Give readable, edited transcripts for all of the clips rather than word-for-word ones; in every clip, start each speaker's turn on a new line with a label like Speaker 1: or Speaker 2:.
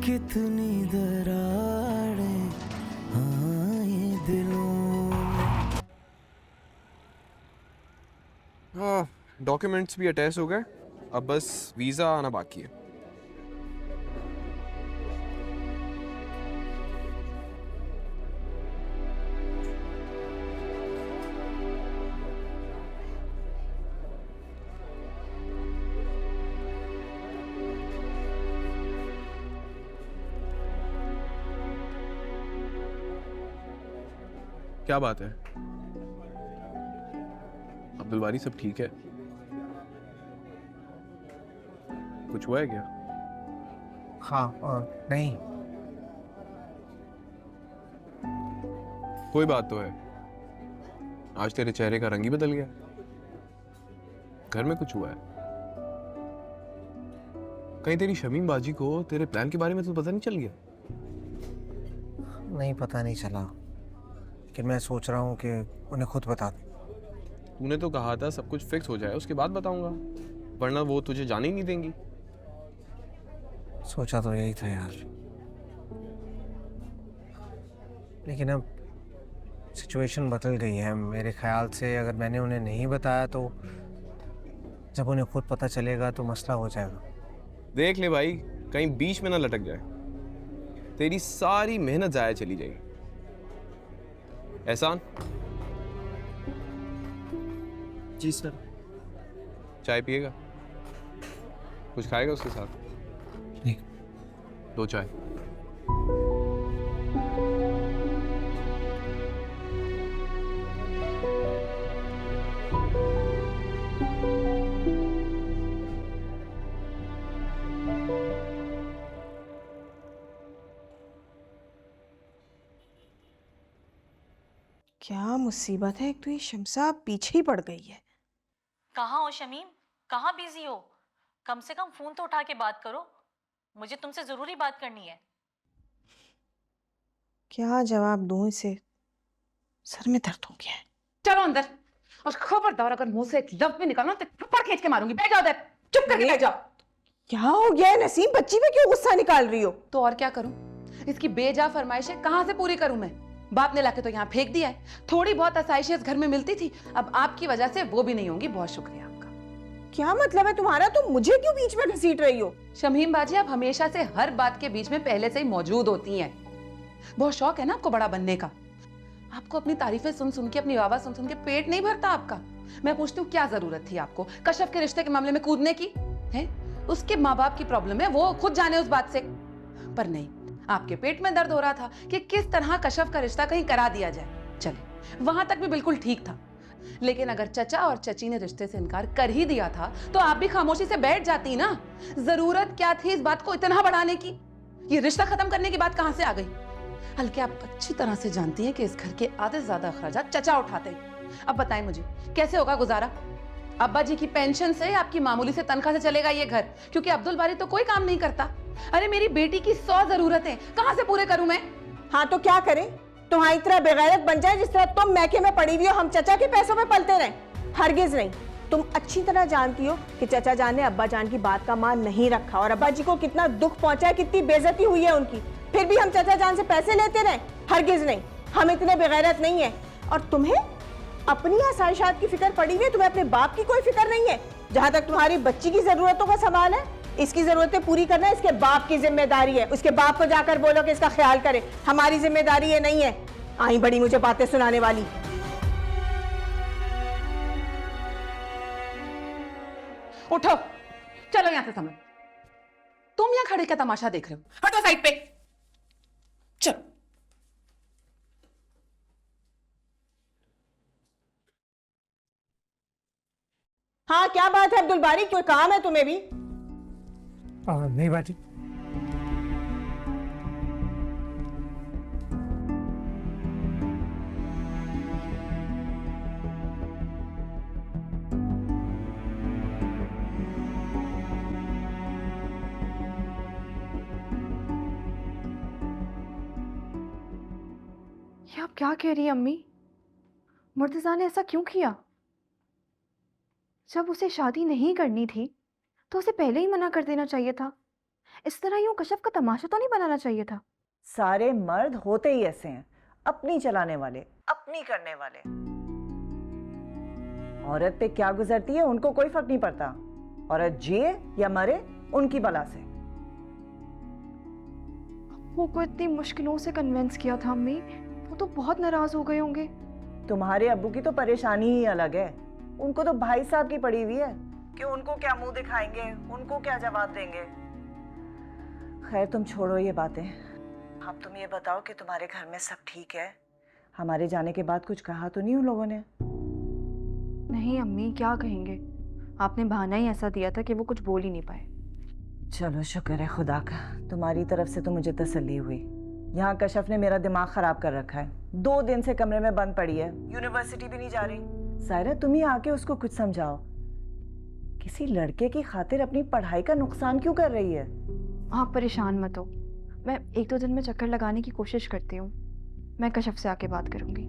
Speaker 1: कितनी दरारें आए दिलों में।
Speaker 2: हाँ, डॉक्यूमेंट्स भी अटैच हो गए, अब बस वीज़ा आना बाकी है। क्या बात है अब्दुल बारी, सब ठीक है? कुछ हुआ है क्या?
Speaker 3: हाँ नहीं।
Speaker 2: कोई बात तो है, आज तेरे चेहरे का रंग ही बदल गया। घर में कुछ हुआ है? कहीं तेरी शमीम बाजी को तेरे प्लान के बारे में तो पता नहीं चल गया?
Speaker 3: नहीं, पता नहीं चला, लेकिन मैं सोच रहा हूँ कि उन्हें खुद बता दूँ।
Speaker 2: तूने तो कहा था सब कुछ फिक्स हो जाए उसके बाद बताऊंगा, वरना वो तुझे जाने ही नहीं देंगी।
Speaker 3: सोचा तो यही था यार, लेकिन अब सिचुएशन बदल गई है। मेरे ख्याल से अगर मैंने उन्हें नहीं बताया तो जब उन्हें खुद पता चलेगा तो मसला हो जाएगा।
Speaker 2: देख ले भाई, कहीं बीच में ना लटक जाए, तेरी सारी मेहनत जाया चली जाएगी। एहसान,
Speaker 1: जी सर।
Speaker 2: चाय पिएगा? कुछ खाएगा उसके साथ?
Speaker 3: नहीं।
Speaker 2: दो चाय।
Speaker 4: क्या मुसीबत है, एक तो ये शमसा पीछे ही पड़ गई है।
Speaker 5: कहाँ हो शमीम? कहाँ बिजी हो? कम से कम फोन तो उठा के बात करो, मुझे तुमसे जरूरी बात करनी है।
Speaker 4: क्या जवाब दूं इसे, सर में दर्द हो गया है।
Speaker 6: चलो अंदर, और खबरदार अगर मुंह से एक लफ्ज भी निकलना तो थप्पड़ खींच के मारूंगी। बैठ जाओ उधर, चुप करके बैठ जाओ।
Speaker 4: क्या हो गया है नसीम, बच्ची पे क्यों गुस्सा निकाल रही हो?
Speaker 6: तो और क्या करूं, इसकी बेजा फरमाइशें कहां से पूरी करूं मैं? बाप ने लाके तो यहाँ फेंक दिया है। थोड़ी बहुत आसाइशें इस घर में मिलती थी, अब आपकी वजह से वो भी नहीं होंगी। बहुत शुक्रिया आपका।
Speaker 4: क्या मतलब है तुम्हारा, तुम मुझे क्यों बीच में घसीट रही हो?
Speaker 6: शमीम बाजी, आप हमेशा से हर बात के बीच में पहले से ही मौजूद होती हैं। बहुत शौक है ना आपको बड़ा बनने का। आपको अपनी तारीफें सुन सुन के, अपनी वाह सुन सुन के पेट नहीं भरता आपका। मैं पूछती हूँ, क्या जरूरत थी आपको कशफ के रिश्ते के मामले में कूदने की? है उसके माँ बाप की प्रॉब्लम है, वो खुद जाने उस बात से। पर नहीं, आपके पेट में दर्द हो रहा था कि किस तरह कशफ का रिश्ता कहीं करा दिया जाए। चले, वहां तक भी बिल्कुल ठीक था, लेकिन अगर चचा और चची ने रिश्ते से इनकार कर ही दिया था तो आप भी खामोशी से बैठ जाती ना। जरूरत क्या थी इस बात को इतना बढ़ाने की? ये रिश्ता खत्म करने की बात कहां से आ गई? हल्के आप अच्छी तरह से जानती हैं कि इस घर के आधे से ज्यादा अखराजात चचा उठाते हैं। अब बताएं मुझे, कैसे होगा गुजारा? अब्बा जी की पेंशन से, आपकी मामूली से तनख्वाह से चलेगा ये घर, क्योंकि अब्दुल बारी तो कोई काम नहीं करता। अरे मेरी बेटी की 100 जरूरतें कहां से पूरे करूं मैं?
Speaker 4: हाँ तो क्या करें, तुम्हारी तरह बेगैरत बन जाए जिस तरह तुम मैके में पड़ी हुई हो, हम चचा के पैसों में पलते रहे? हरगिज नहीं। तुम अच्छी तरह जानती हो कि चचा जान ने अब्बा जान की बात का मान नहीं रखा और अब्बा जी को कितना दुख पहुंचा है, कितनी बेइज्जती हुई है उनकी, फिर भी हम चचा जान से पैसे लेते रहे? हरगिज नहीं, हम इतने बेगैरत नहीं है। और तुम्हें अपनी आसाइशात की फिक्र पड़ी हुई है, तुम्हें अपने बाप की कोई फिक्र नहीं है। जहां तक तुम्हारी बच्ची की जरूरतों का सवाल है, इसकी जरूरतें पूरी करना इसके बाप की जिम्मेदारी है। उसके बाप को जाकर बोलो कि इसका ख्याल करे, हमारी जिम्मेदारी ये नहीं है। आई बड़ी मुझे बातें सुनाने वाली।
Speaker 6: उठो, चलो यहां से समझ। तुम यहां खड़े क्या तमाशा देख रहे हो? हटो साइड पे, चलो।
Speaker 4: हाँ क्या बात है अब्दुल बारी, कोई काम है तुम्हें भी?
Speaker 3: नहीं बाजी।
Speaker 7: ये आप क्या कह रही है अम्मी? मुर्तज़ा ने ऐसा क्यों किया? जब उसे शादी नहीं करनी थी तो उसे पहले ही मना कर देना चाहिए था। इस तरह यूं कश्यप का तमाशा तो नहीं बनाना चाहिए था।
Speaker 4: सारे मर्द होते ही ऐसे हैं, अपनी चलाने वाले, अपनी करने वाले। औरत पे क्या गुजरती है उनको कोई फर्क नहीं पड़ता। औरत जिए या मरे उनकी बला से।
Speaker 7: वो को इतनी मुश्किलों से कन्विंस किया था अम्मी, वो तो बहुत नाराज हो गए होंगे।
Speaker 4: तुम्हारे अब्बू की तो परेशानी ही अलग है। उनको तो भाई साहब की पड़ी हुई है कि उनको क्या मुंह दिखाएंगे, उनको क्या जवाब देंगे। खैर तुम छोड़ो ये बातें। अब तुम ये बताओ कि तुम्हारे घर में सब ठीक है? हमारे जाने के बाद कुछ कहा तो नहीं उन लोगों ने?
Speaker 7: नहीं अम्मी, क्या कहेंगे, आपने बहाना ही ऐसा दिया था कि वो कुछ बोल ही नहीं पाए।
Speaker 4: चलो शुक्र है खुदा का, तुम्हारी तरफ से तो मुझे तसल्ली हुई। यहाँ कशफ ने मेरा दिमाग खराब कर रखा है। 2 दिन से कमरे में बंद पड़ी है, यूनिवर्सिटी भी नहीं जा रही। सायरा तुम ही आके उसको कुछ समझाओ। किसी लड़के की खातिर अपनी पढ़ाई का नुकसान क्यों कर रही है?
Speaker 7: आप परेशान मत हो, मैं 1-2 दिन में चक्कर लगाने की कोशिश करती हूँ। मैं कशफ से आके बात करूँगी।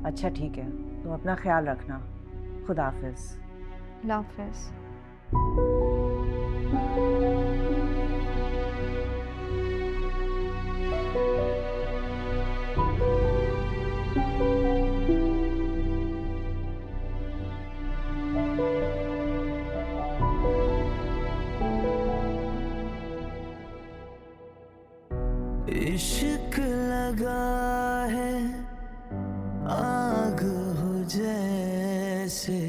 Speaker 4: अच्छा ठीक है, तुम अपना ख्याल रखना। खुदा हाफिज।
Speaker 7: अल्लाह हाफिज़।
Speaker 1: इश्क लगा है आग हो जैसे,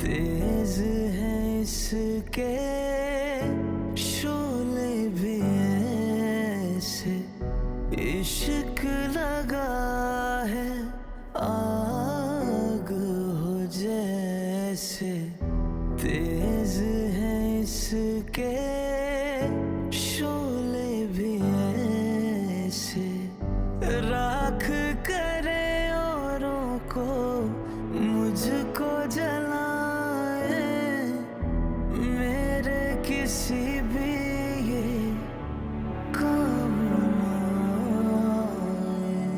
Speaker 1: तेज है इसके शोले भी ऐसे। इश्क लगा है आग हो जैसे, तेज है इसके शोले भी ऐसे। राख करे औरों को मुझको जलाए, मेरे किसी भी ये काम ना आए।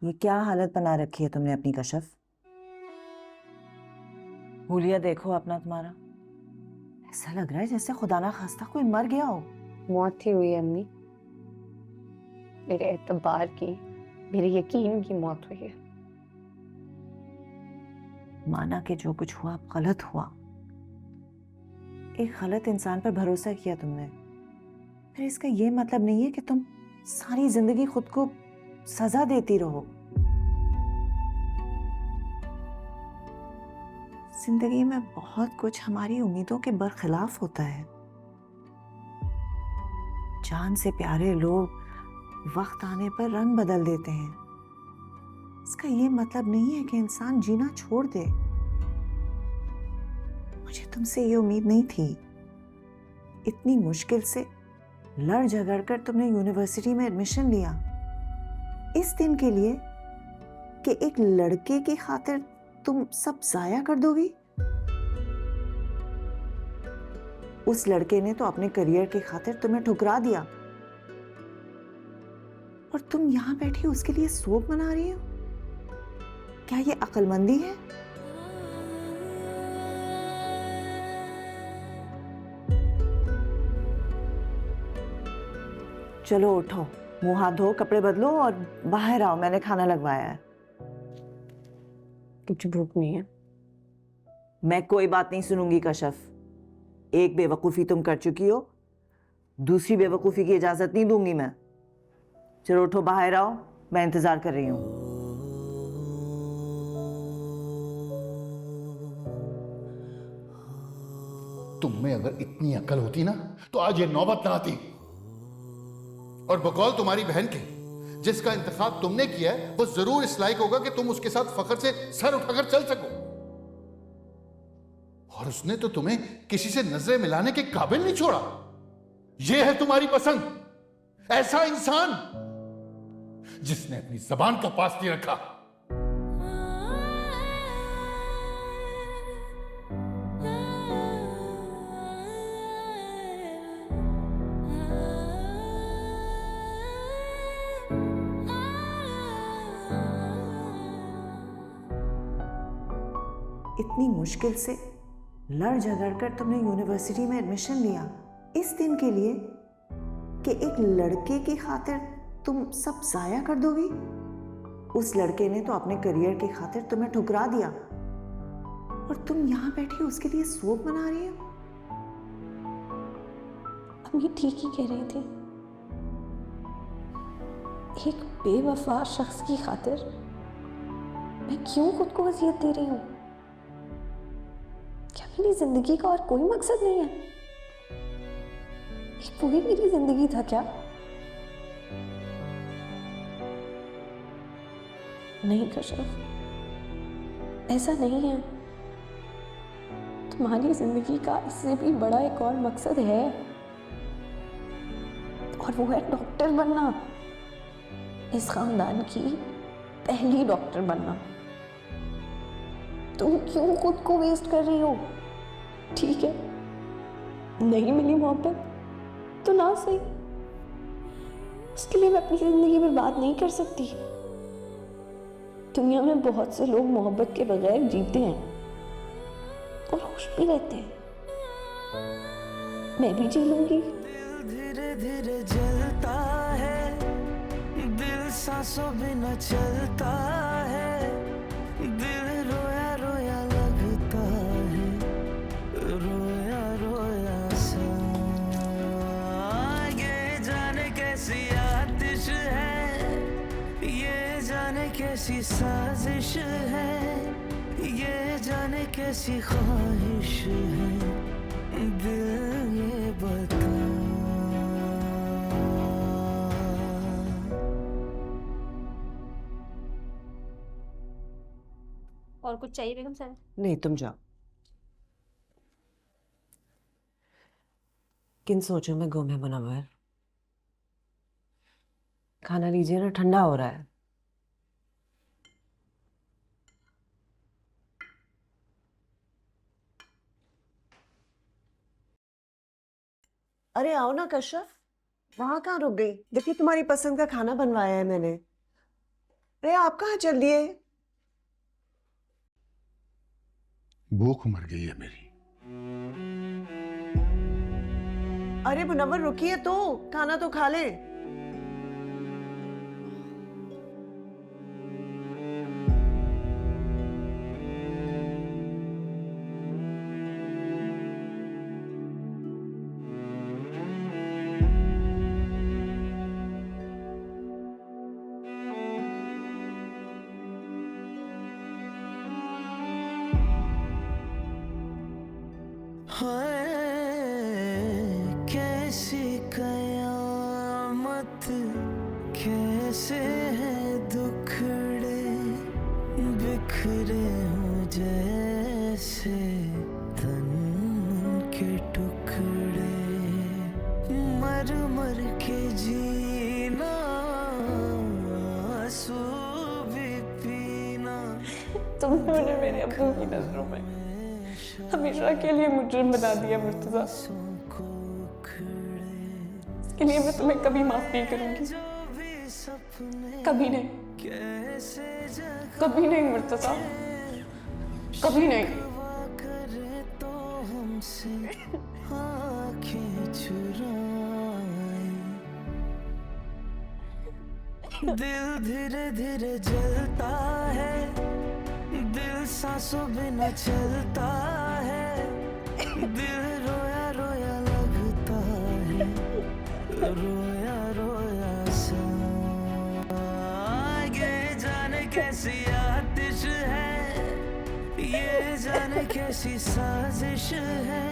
Speaker 1: ये क्या हालत बना रखी है तुमने अपनी कशफ? हुलिया देखो अपना तुम्हारा, ऐसा लग रहा है जैसे खुदा ना खास्ता कोई मर गया हो।
Speaker 8: मौत ही हुई है अम्मी, मेरे एतबार की, मेरे यकीन की मौत हुई है।
Speaker 4: माना कि जो कुछ हुआ गलत हुआ। एक गलत इंसान पर भरोसा किया तुमने, फिर इसका ये मतलब नहीं है कि तुम सारी जिंदगी खुद को सजा देती रहो। जिंदगी में बहुत कुछ हमारी उम्मीदों के बरखिलाफ होता है। जान से प्यारे लोग वक्त आने पर रंग बदल देते हैं। इसका ये मतलब नहीं है कि इंसान जीना छोड़ दे। मुझे तुमसे ये उम्मीद नहीं थी। इतनी मुश्किल से लड़ झगड़ कर तुमने यूनिवर्सिटी में एडमिशन लिया, इस दिन के लिए कि एक लड़के की खातिर तुम सब जाया कर दोगी। उस लड़के ने तो अपने करियर की खातिर तुम्हें ठुकरा दिया और तुम यहां बैठी उसके लिए शोक मना रही हो। क्या ये अक्लमंदी है? चलो उठो, मुंह हाथ धो, कपड़े बदलो और बाहर आओ, मैंने खाना लगवाया है।
Speaker 8: मुझे भूख नहीं है।
Speaker 4: मैं कोई बात नहीं सुनूंगी कशफ। एक बेवकूफ़ी तुम कर चुकी हो, दूसरी बेवकूफ़ी की इजाज़त नहीं दूंगी मैं। चलो उठो, बाहर आओ, मैं इंतज़ार कर रही हूँ।
Speaker 9: तुम में अगर इतनी अकल होती ना तो आज ये नौबत ना आती। और बकौल तुम्हारी बहन के, जिसका इंतखाब तुमने किया है वो जरूर इस लायक होगा कि तुम उसके साथ फख्र से सर उठाकर चल सको। और उसने तो तुम्हें किसी से नजरें मिलाने के काबिल नहीं छोड़ा। यह है तुम्हारी पसंद, ऐसा इंसान जिसने अपनी जबान का पास नहीं रखा।
Speaker 1: इतनी मुश्किल से लड़ झगड़ कर तुमने यूनिवर्सिटी में एडमिशन लिया इस दिन के लिए कि एक लड़के की खातिर तुम सब जाया कर दोगी। उस लड़के ने तो अपने करियर की खातिर तुम्हें ठुकरा दिया और तुम यहाँ बैठी उसके लिए शोक मना रही हो।
Speaker 10: अम्मी ठीक ही कह रही थी। एक बेवफा शख्स की खातिर मैं क्यों खुद को वसीयत दे रही हूँ? क्या मेरी जिंदगी का और कोई मकसद नहीं है? एक वही मेरी जिंदगी था क्या? नहीं कशफ, ऐसा नहीं है। तुम्हारी जिंदगी का इससे भी बड़ा एक और मकसद है और वो है डॉक्टर बनना। इस खानदान की पहली डॉक्टर बनना। तुम क्यों खुद को वेस्ट कर रही हो? ठीक है, नहीं मिली मोहब्बत तो ना सही, उसके लिए मैं अपनी जिंदगी बर्बाद नहीं कर सकती। दुनिया में बहुत से लोग मोहब्बत के बगैर जीते हैं और खुश भी रहते हैं। मैं भी जी लूंगी।
Speaker 11: धीरे धीरे जलता है, दिल सांसों बिना चलता है, दिल रोया रोया लगता है, रोया रोया सा। ये जाने कैसी आतिश है, ये जाने कैसी साजिश है, ये जाने कैसी ख्वाहिश है, दिल ये बता।
Speaker 10: और कुछ चाहिए बेगम साहब?
Speaker 1: नहीं, तुम जाओ। किन सोचों में गुम है मुनव्वर? खाना लीजिए ना, ठंडा हो रहा है। अरे आओ ना कश्यप, वहां कहाँ रुक गई? देखिए तुम्हारी पसंद का खाना बनवाया है मैंने। अरे आप कहाँ चल दिए?
Speaker 9: भूख मर गई है मेरी।
Speaker 1: अरे मुनव्वर रुकिए तो, खाना तो खा ले।
Speaker 11: कैसी कयामत, कैसे हैं दुखड़े, बिखरे हो जैसे तन के टुकड़े, मर मर के जीना, आंसू भी पीना।
Speaker 10: तुमने मुझे मेरे अब्बू की नजरों में हमेशा के लिए मुजरिम बना दिया मुर्तजा। इसके लिए मैं तुम्हें कभी माफ नहीं करूंगी, कभी नहीं, कभी नहीं मुर्तजा, कभी नहीं।
Speaker 11: दिल धीरे धीरे जलता है, दिल सांसों बिना चलता है, दिल रोया रोया लगता है, रोया रोया सा। ये जाने कैसी आतिश है, ये जाने कैसी साजिश है,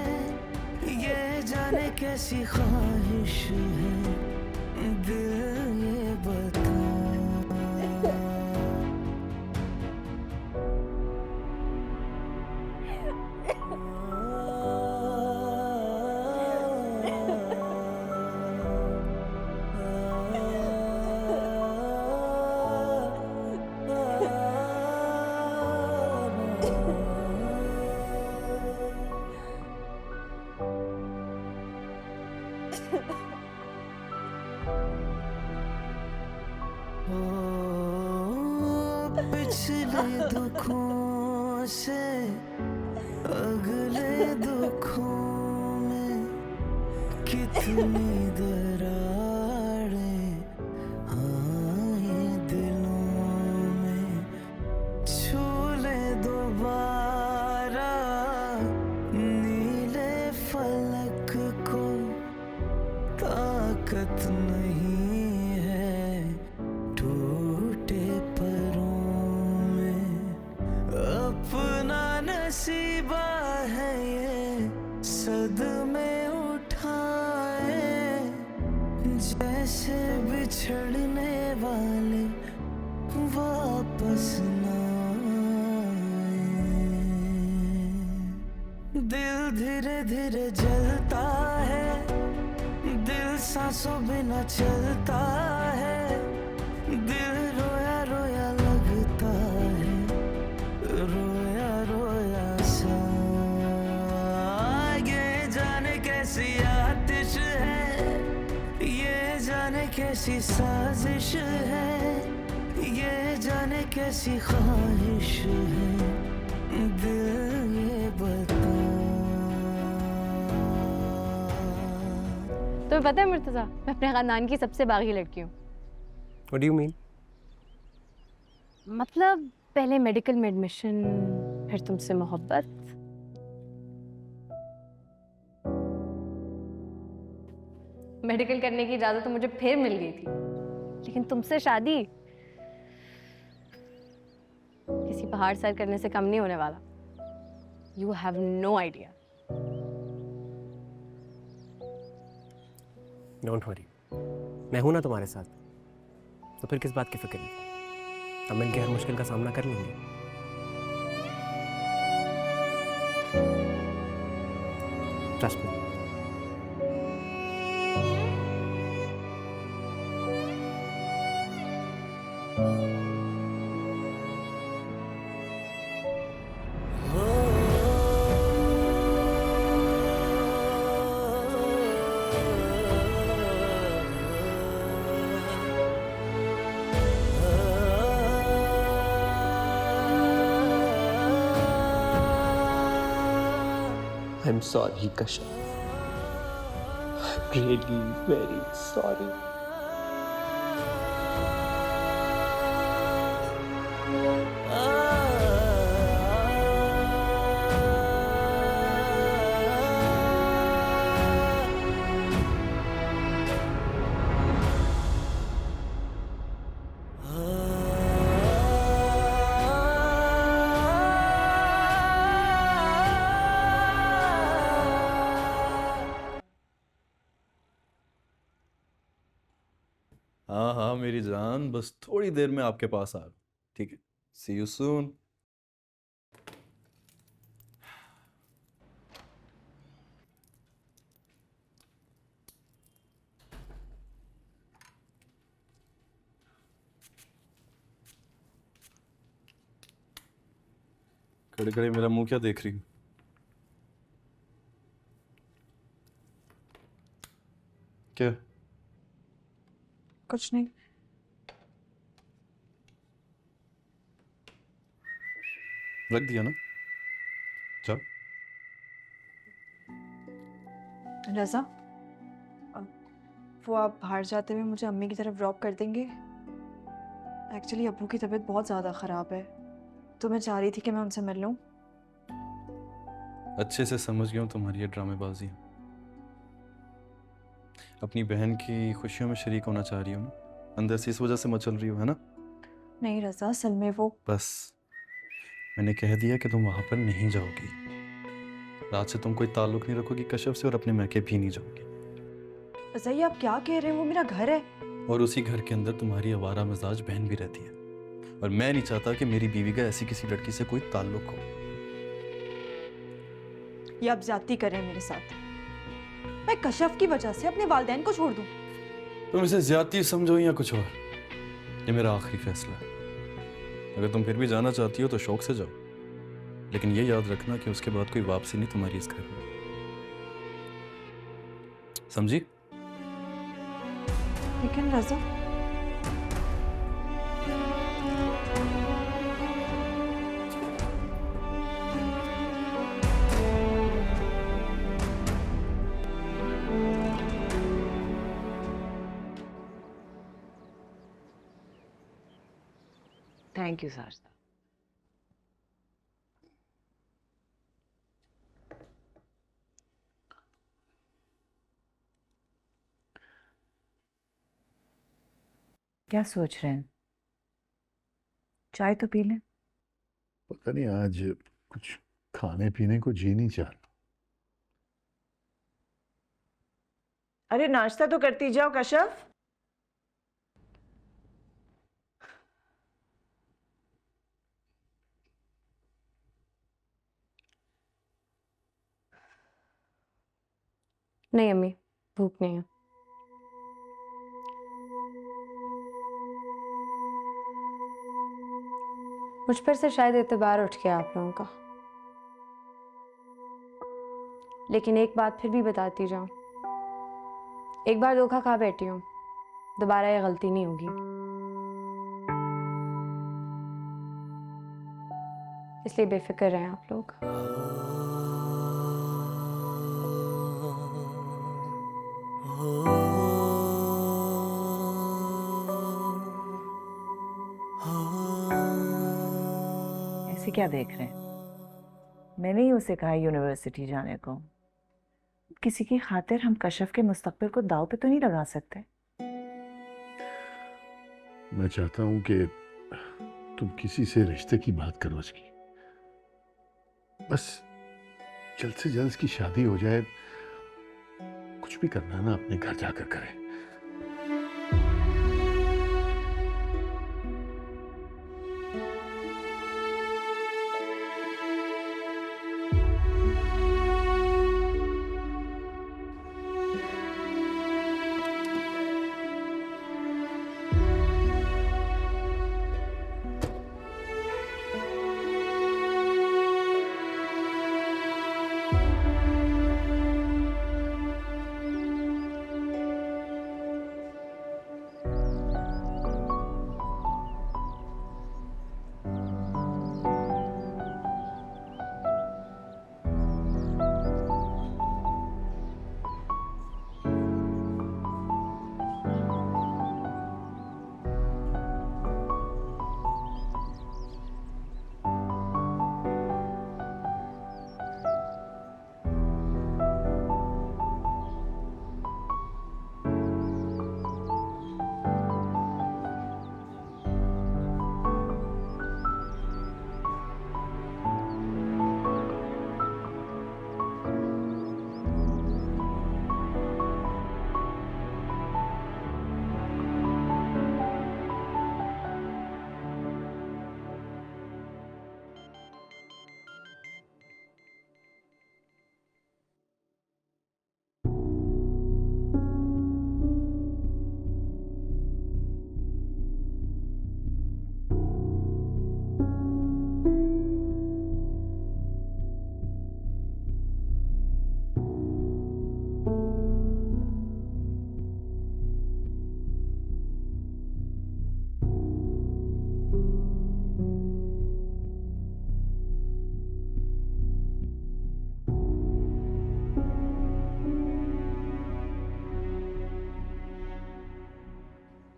Speaker 11: ये जाने कैसी ख्वाहिश है, दिल ये बता। पिछले दुखों से अगले दुखों में कितनी दरारें आए दिलों में, छू ले दोबारा नीले फलक को, ताकत नहीं है टूटे परों में, अपना नसीबा है ये सदमे उठाए, जैसे बिछड़ने वाले वापस ना आए। दिल धीरे धीरे जलता है, दिल सांसों बिना चलता है, दिल रोया रोया लगता है, रोया रोया सा। ये जाने कैसी आतिश है, ये जाने कैसी साजिश है, ये जाने कैसी ख्वाहिश है, दिल ये बता।
Speaker 10: तुम्हें पता है मुर्तज़ा, मैं अपने ख़ानदान की सबसे बागी लड़की हूँ।
Speaker 3: What do you mean?
Speaker 10: मतलब पहले मेडिकल में एडमिशन, फिर तुमसे मोहब्बत, मेडिकल करने की इजाज़त तो मुझे फिर मिल गई थी, लेकिन तुमसे शादी किसी पहाड़ सर करने से कम नहीं होने वाला। You have no idea.
Speaker 3: Don't worry, मैं हूं ना तुम्हारे साथ, तो फिर किस बात की फिक्र नहीं। अब मिलकर हर मुश्किल का सामना कर लेंगे। Trust me. I'm sorry, Kashyap. I'm really very sorry.
Speaker 12: हाँ हाँ मेरी जान, बस थोड़ी देर में आपके पास आ रहा हूँ, ठीक है? सी यू सून। खड़े खड़े मेरा मुंह क्या देख रही हो? क्या?
Speaker 7: कुछ नहीं।
Speaker 12: रख दिया ना? चल।
Speaker 7: रज़ा, वो आप बाहर जाते हुए मुझे अम्मी की तरफ ड्रॉप कर देंगे? एक्चुअली अब्बू की तबीयत बहुत ज़्यादा ख़राब है, तो मैं चाह रही थी कि मैं उनसे मिल लूँ।
Speaker 12: अच्छे से समझ गया हूँ तुम्हारी ये ड्रामेबाजी। अपनी बहन की खुशियों में शरीक होना चाह रही हो ना? अंदर से इस वजह से मचल रही हो, है ना?
Speaker 7: नहीं रज़ा, असल में वो
Speaker 12: बस मैंने कह दिया कि तुम वहां पर नहीं जाओगी। रात से तुम कोई ताल्लुक नहीं रखोगी कश्यप से, और अपने मैके भी नहीं जाओगी।
Speaker 7: रज़ा, ये आप क्या कह रहे हैं? वो मेरा घर है।
Speaker 12: और उसी घर के अंदर तुम्हारी आवारा मिजाज बहन भी रहती है, और मैं नहीं चाहता कि मेरी बीवी का ऐसी किसी लड़की से कोई ताल्लुक हो।
Speaker 7: ये आप ज्यादती कर रहे हैं मेरे साथ। मैं कश्यप की वजह से अपने वालिदैन को छोड़ दूं?
Speaker 12: तुम इसे ज्यादती समझो या कुछ और, ये मेरा आखिरी फैसला है। अगर तुम फिर भी जाना चाहती हो तो शौक से जाओ, लेकिन ये याद रखना कि उसके बाद कोई वापसी नहीं तुम्हारी इस घर में, समझी?
Speaker 7: लेकिन रज़ा,
Speaker 1: थैंक यू साजदा। क्या सोच रहे हैं? चाय तो पी लें।
Speaker 9: पता नहीं आज कुछ खाने पीने को जी नहीं चाह रहा।
Speaker 4: अरे नाश्ता तो करती जाओ कशफ।
Speaker 10: नहीं अम्मी, भूख नहीं है। मुझ पर से शायद एतबार उठ गया आप लोगों का, लेकिन एक बात फिर भी बताती जाऊं, एक बार धोखा खा बैठी हूं, दोबारा ये गलती नहीं होगी। इसलिए बेफिक्र रहें आप लोग।
Speaker 1: ऐसे क्या देख रहे हैं? मैंने ही उसे कहा यूनिवर्सिटी जाने को। किसी की खातिर हम कशफ के मुस्तकबिल को दाव पे तो नहीं लगा सकते।
Speaker 9: मैं चाहता हूं कि तुम किसी से रिश्ते की बात करो उसकी, बस जल्द से जल्द की शादी हो जाए। कुछ भी करना है ना अपने घर जाकर करें।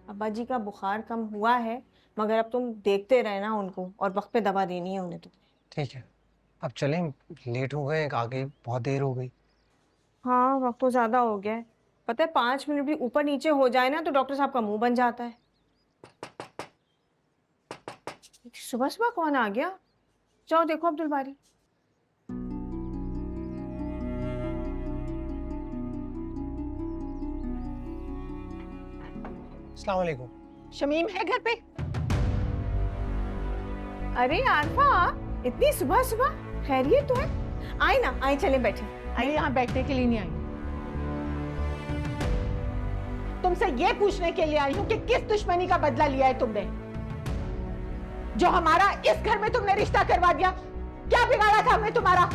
Speaker 4: अब्बा जी का बुखार कम हुआ है, मगर अब तुम देखते रहे ना उनको, और वक्त पे दवा देनी है उन्हें तो।
Speaker 3: ठीक है, अब चलें, लेट हो गए, आगे बहुत देर हो गई।
Speaker 4: हाँ वक्त तो ज्यादा हो गया है। पता है 5 मिनट भी ऊपर नीचे हो जाए ना तो डॉक्टर साहब का मुंह बन जाता है। सुबह सुबह कौन आ गया? जाओ देखो अब्दुल बारी।
Speaker 3: अस्सलाम वालेकुम।
Speaker 4: शमीम है घर पे? अरे आरफा, इतनी सुबह सुबह खैरियत तो है? आए ना, आए, चले बैठे।
Speaker 13: मैं यहाँ बैठने के लिए नहीं आई, तुमसे ये पूछने के लिए आई हूँ कि किस दुश्मनी का बदला लिया है तुमने, जो हमारा इस घर में तुमने रिश्ता करवा दिया। क्या बिगाड़ा था हमने तुम्हारा?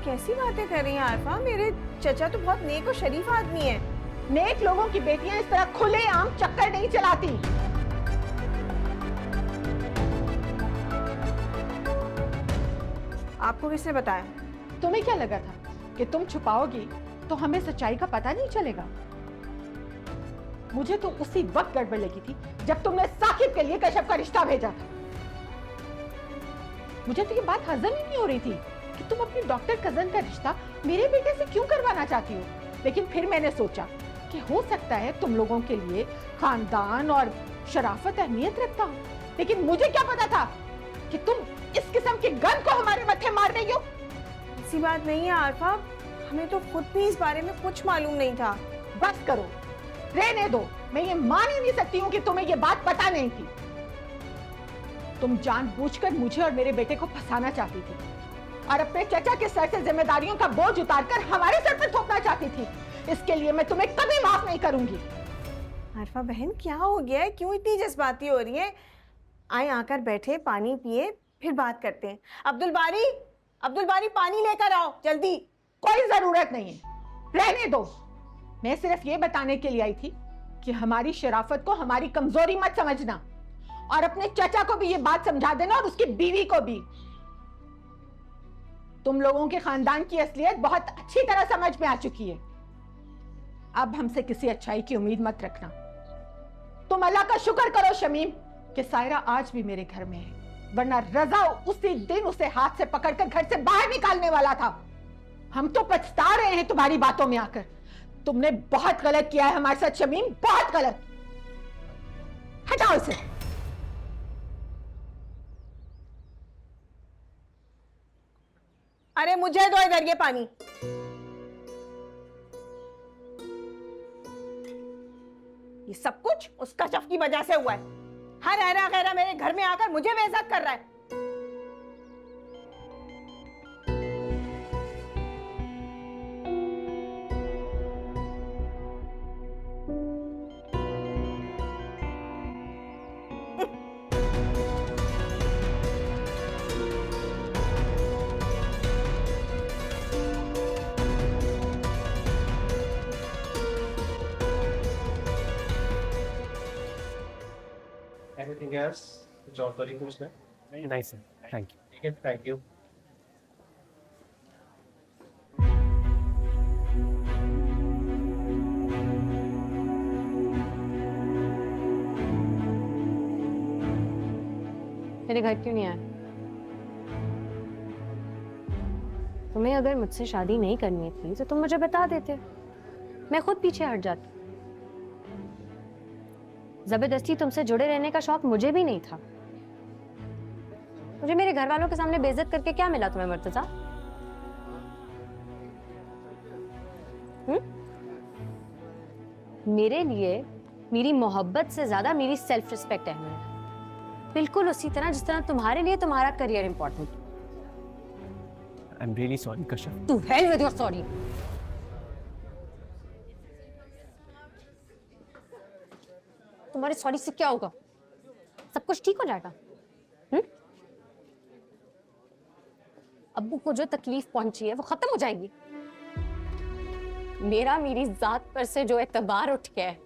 Speaker 4: कैसी बातें कर रही हैं आरफा? मेरे चचा तो बहुत नेक और शरीफ आदमी है।
Speaker 13: नेक लोगों की बेटियां इस तरह खुलेआम चक्कर नहीं चलाती।
Speaker 4: आपको किसने बताया?
Speaker 13: तुम्हें क्या लगा था कि तुम छुपाओगी तो हमें सच्चाई का पता नहीं चलेगा? मुझे तो उसी वक्त गड़बड़ लगी थी जब तुमने साकिब के लिए कश्यप का रिश्ता भेजा था। मुझे तो ये बात हजम ही नहीं हो रही थी कि तुम अपनी डॉक्टर कजन का रिश्ता मेरे बेटे से क्यों करवाना चाहती हो। लेकिन फिर मैंने सोचा कि हो सकता है तुम लोगों के लिए खानदान और शराफत अहमियत रखता हो, लेकिन मुझे क्या पता था कि तुम इस किस्म की गन को हमारे मत्थे मार रही हो।
Speaker 4: ऐसी बात नहीं है आरफा, हमें तो खुद भी इस बारे में कुछ मालूम नहीं था।
Speaker 13: बस करो, रहने दो। मैं ये मान ही नहीं सकती हूँ कि तुम्हें ये बात पता नहीं थी। तुम जानबूझकर मुझे और मेरे बेटे को फंसाना चाहती थी और अपने चचा के सर से जिम्मेदारियों का बोझ उतारकर हमारे सर पर थोपना चाहती थी। इसके लिए मैं तुम्हें कभी माफ नहीं करूंगी।
Speaker 4: आरफा बहन, क्या हो गया है? क्यों इतनी जज्बाती हो रही है? आए, आकर बैठे, पानी पिए, फिर बात करते हैं। अब्दुल बारी पानी लेकर आओ जल्दी।
Speaker 13: कोई जरूरत नहीं है, रहने दो। मैं सिर्फ ये बताने के लिए आई थी कि हमारी शराफत को हमारी कमजोरी मत समझना और अपने चचा को भी ये बात समझा देना और उसकी बीवी को भी। तुम लोगों के खानदान की असलियत बहुत अच्छी तरह समझ में आ चुकी है। अब हमसे किसी अच्छाई की उम्मीद मत रखना। तुम अल्लाह का शुक्र करो शमीम कि सायरा आज भी मेरे घर में है, वरना रजा उसी दिन उसे हाथ से पकड़कर घर से बाहर निकालने वाला था। हम तो पछता रहे हैं तुम्हारी बातों में आकर। तुमने बहुत गलत किया है हमारे साथ शमीम, बहुत गलत। हटाओ इसे।
Speaker 4: अरे मुझे दो इधर ये पानी। ये सब कुछ उस कशफ की वजह से हुआ है। हर ऐरा गैरा मेरे घर में आकर मुझे बेइज्जत कर रहा है।
Speaker 3: Anything else? कुछ और तो नहीं पूछना? नहीं सर, थैंक यू। ठीक है, थैंक यू।
Speaker 8: मेरे घर क्यों नहीं आया? तुम्हें अगर मुझसे शादी नहीं करनी थी तो तुम मुझे बता देते, मैं खुद पीछे हट जाती। जबरदस्ती तुमसे जुड़े रहने का शौक मुझे भी नहीं था। मुझे मेरे घर वालों के सामने बेइज्जत करके क्या मिला तुम्हें मुर्तजा? मेरे लिए मेरी मोहब्बत से ज्यादा मेरी सेल्फ रिस्पेक्ट अहम है, बिल्कुल उसी तरह जिस तरह तुम्हारे लिए तुम्हारा career important.
Speaker 3: I am really sorry Kashyap.
Speaker 8: To hell with your sorry. तुम्हारे सॉरी से क्या होगा? सब कुछ ठीक हो जाएगा। अब्बू को जो तकलीफ पहुंची है वो खत्म हो जाएगी। मेरा मेरी जात पर से जो एतबार उठ गया है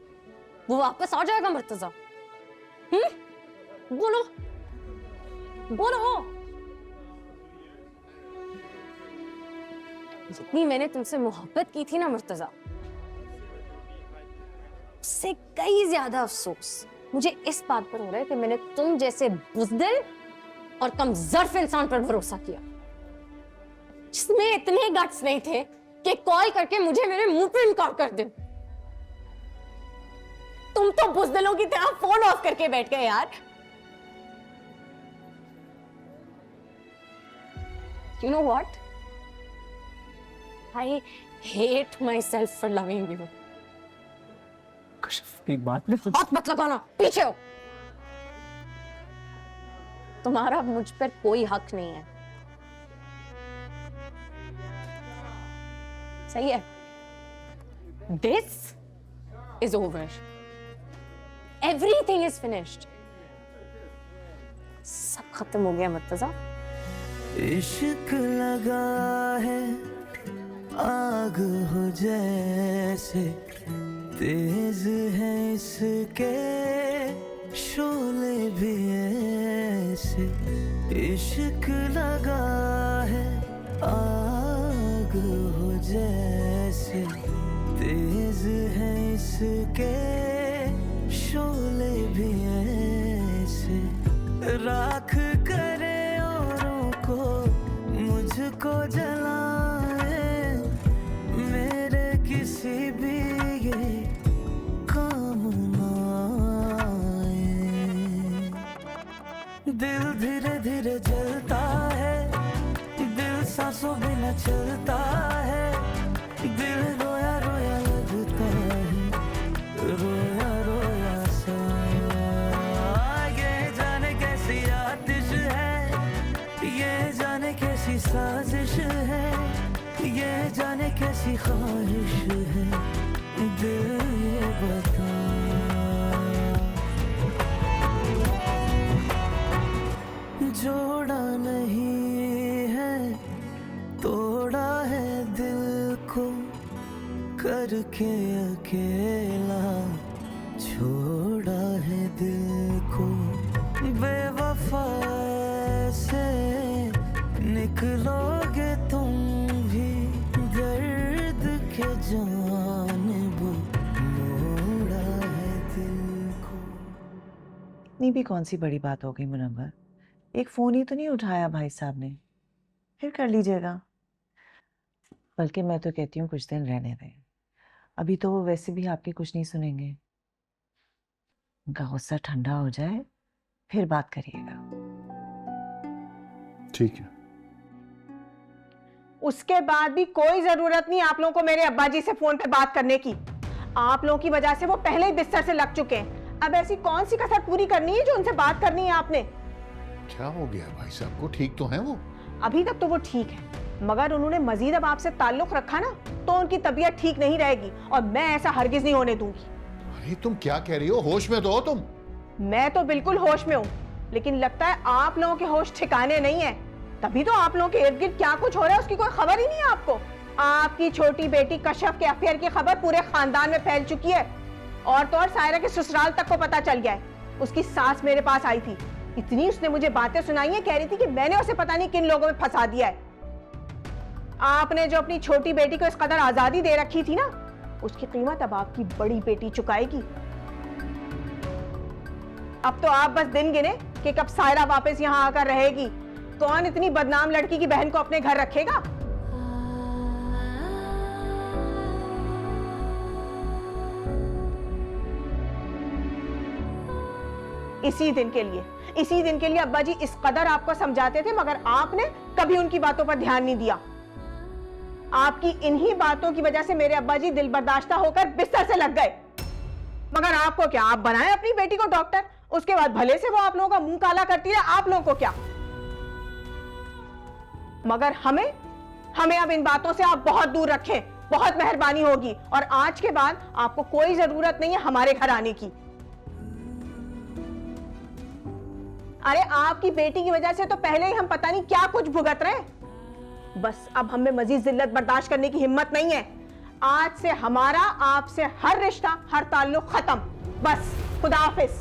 Speaker 8: वो वापस आ जाएगा मुर्तजा। बोलो बोलो। जितनी मैंने तुमसे मोहब्बत की थी ना मुर्तजा, उससे कई ज्यादा अफसोस मुझे इस बात पर हो रहा है कि मैंने तुम जैसे बुज़दिल और कमजोर इंसान पर भरोसा किया, जिसमें इतने गट्स नहीं थे कि कॉल करके मुझे मेरे मुंह पे इनकार कर दे। तुम तो बुज़दिलों की तरह फोन ऑफ करके बैठ गए यार। You know what? I hate myself for loving you.
Speaker 3: Kashyap, एक बात में
Speaker 8: हाथ मत लगाना, पीछे हो। तुम्हारा मुझ पर कोई हक नहीं है। सही है? This is over. Everything is finished. सब खत्म हो गया मुर्तजा।
Speaker 11: इश्क लगा है आग हो जैसे, तेज है इसके शोले भी ऐसे। इश्क लगा है आग हो जैसे, तेज है इसके राख करे औरों को, मुझको जलाए, मेरे किसी भी ये काम ना आए। दिल धीरे धीरे जलता है, दिल सांसों बिना चलता है, दिल रोया रोया लगता है, रोया रोया सा। ये जाने कैसी आतिश है, ये जाने कैसी साजिश है, ये जाने कैसी ख्वाहिश है, दिल ये बता। जोड़ा नहीं है, तोड़ा है दिल को, करके अकेला छोड़ा है दिल को। बेवफा से निकलोगे तुम भी, दर्द के जानिब मोड़ा है दिल को।
Speaker 1: इतनी भी कौन सी बड़ी बात हो गई मुनव्वर, एक फोन ही तो नहीं उठाया भाई साहब ने, फिर कर लीजिएगा। बल्कि मैं तो कहती हूँ कुछ दिन रहने दें, अभी तो वो वैसे भी आपकी कुछ नहीं सुनेंगे। उनका गुस्सा ठंडा हो जाए फिर बात करिएगा।
Speaker 9: ठीक है।
Speaker 4: उसके बाद भी कोई जरूरत नहीं आप लोगों को मेरे अब्बा जी से फोन पे बात करने की। आप लोगों की वजह से वो पहले ही बिस्तर से लग चुके हैं। अब ऐसी कौन सी कसर पूरी करनी है जो उनसे बात करनी है आपने?
Speaker 9: क्या हो गया भाई साहब को, ठीक तो हैं वो?
Speaker 4: अभी तक तो वो ठीक है, मगर उन्होंने मजीद अब आपसे ताल्लुक रखा ना तो उनकी तबीयत ठीक नहीं रहेगी, और मैं ऐसा हरगिज नहीं होने दूंगी।
Speaker 9: अरे तुम क्या कह रही हो, होश में तो हो तुम?
Speaker 4: मैं तो बिल्कुल होश में हूँ, लेकिन लगता है आप लोगों के होश ठिकाने नहीं है, तभी तो आप लोगों के इर्द गिर्द क्या कुछ हो रहा है उसकी कोई खबर ही नहीं है आपको। आपकी छोटी बेटी कश्यप के अफेयर की खबर पूरे खानदान में फैल चुकी है, और तो और सायरा के ससुराल तक को पता चल गया है। उसकी सास मेरे पास आई थी, इतनी उसने मुझे बातें सुनाई है, कह रही थी कि मैंने उसे पता नहीं किन लोगों में फंसा दिया है। आपने जो अपनी छोटी बेटी को इस कदर आजादी दे रखी थी ना, उसकी कीमत अब आपकी बड़ी बेटी चुकाएगी। अब तो आप बस दिन गिने कि कब सायरा वापस यहाँ आकर रहेगी। कौन इतनी बदनाम लड़की की बहन को अपने घर रखेगा? इसी दिन के लिए अब्बा जी इस कदर आपको समझाते थे, मगर आपने कभी उनकी बातों पर ध्यान नहीं दिया। आपकी इन्हीं बातों की वजह से मेरे अब्बा जी दिल बर्दाश्ता होकर बिस्तर से लग गए। मगर आपको क्या, आप बनाए अपनी बेटी को डॉक्टर, उसके बाद भले से वो आप लोगों का मुंह काला करती है, आप लोगों को क्या। मगर हमें अब इन बातों से आप बहुत दूर रखें, बहुत मेहरबानी होगी। और आज के बाद आपको कोई जरूरत नहीं है हमारे घर आने की। अरे आपकी बेटी की वजह से तो पहले ही हम पता नहीं क्या कुछ भुगत रहे हैं। बस अब हमें मजीद जिल्लत बर्दाश्त करने की हिम्मत नहीं है। आज से हमारा आपसे हर रिश्ता, हर ताल्लुक खत्म। बस खुदा हाफिज।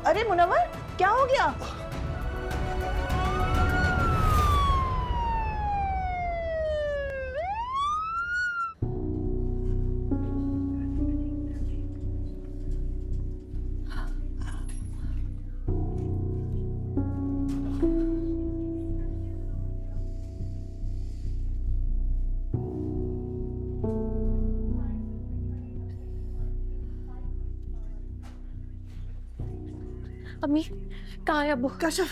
Speaker 4: अरे मुनव्वर, क्या हो गया?
Speaker 8: अम्मी कहाँ है अब्बू?
Speaker 1: कश्यप,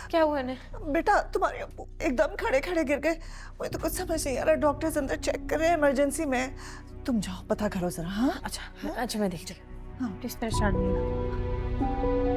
Speaker 8: क्या हुआ इन्हें?
Speaker 1: बेटा तुम्हारे अब्बू एकदम खड़े खड़े गिर गए। मुझे तो कुछ समझ नहीं आ रहा, डॉक्टर्स अंदर चेक कर रहे हैं इमरजेंसी में। तुम जाओ पता करो जरा। हाँ
Speaker 8: अच्छा मैं देखती हूँ।
Speaker 1: हाँ
Speaker 8: प्लीज परेशान नहीं होना।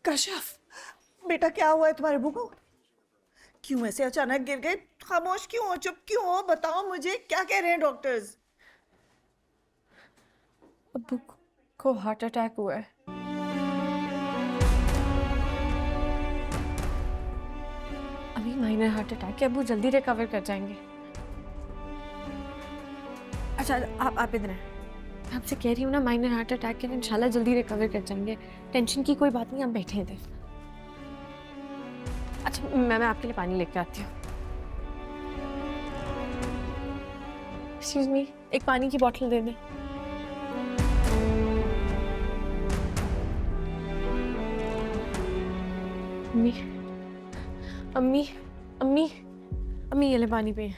Speaker 1: कश्यप बेटा, क्या हुआ है तुम्हारे अब्बू को? क्यों ऐसे अचानक गिर गए? खामोश क्यों हो, चुप क्यों हो? बताओ मुझे, क्या कह रहे हैं डॉक्टर्स?
Speaker 7: अब्बू को हार्ट अटैक हुआ है। अभी माइनर हार्ट अटैक है, अब्बू जल्दी रिकवर कर जाएंगे। अच्छा आप इधर हैं। मैं आपसे कह रही हूँ ना, माइनर हार्ट अटैक है, इंशाल्लाह जल्दी रिकवर कर जाएंगे। टेंशन की कोई बात नहीं, आप बैठे इधर। अच्छा मैं आपके लिए पानी लेके आती हूँ। एक्सक्यूज मी, एक पानी की बोतल दे दें। अम्मी अम्मी अम्मी अम्मी, ये ले पानी पिए,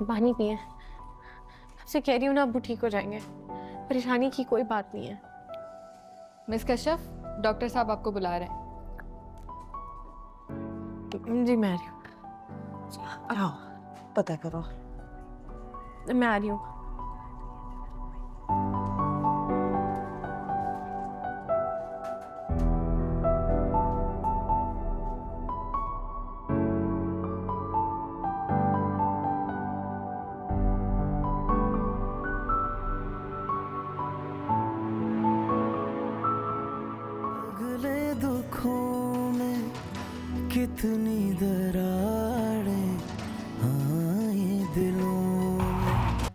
Speaker 7: पानी पिए। आपसे कह रही हूँ ना, अब्बू ठीक हो जाएंगे, परेशानी की कोई बात नहीं है।
Speaker 14: मिस कश्यप, डॉक्टर साहब आपको बुला रहे हैं।
Speaker 7: जी मैं आ रही हूँ।
Speaker 1: आओ पता करो।
Speaker 7: मैं आ रही हूँ।
Speaker 11: अगले दुखों में कितनी दरार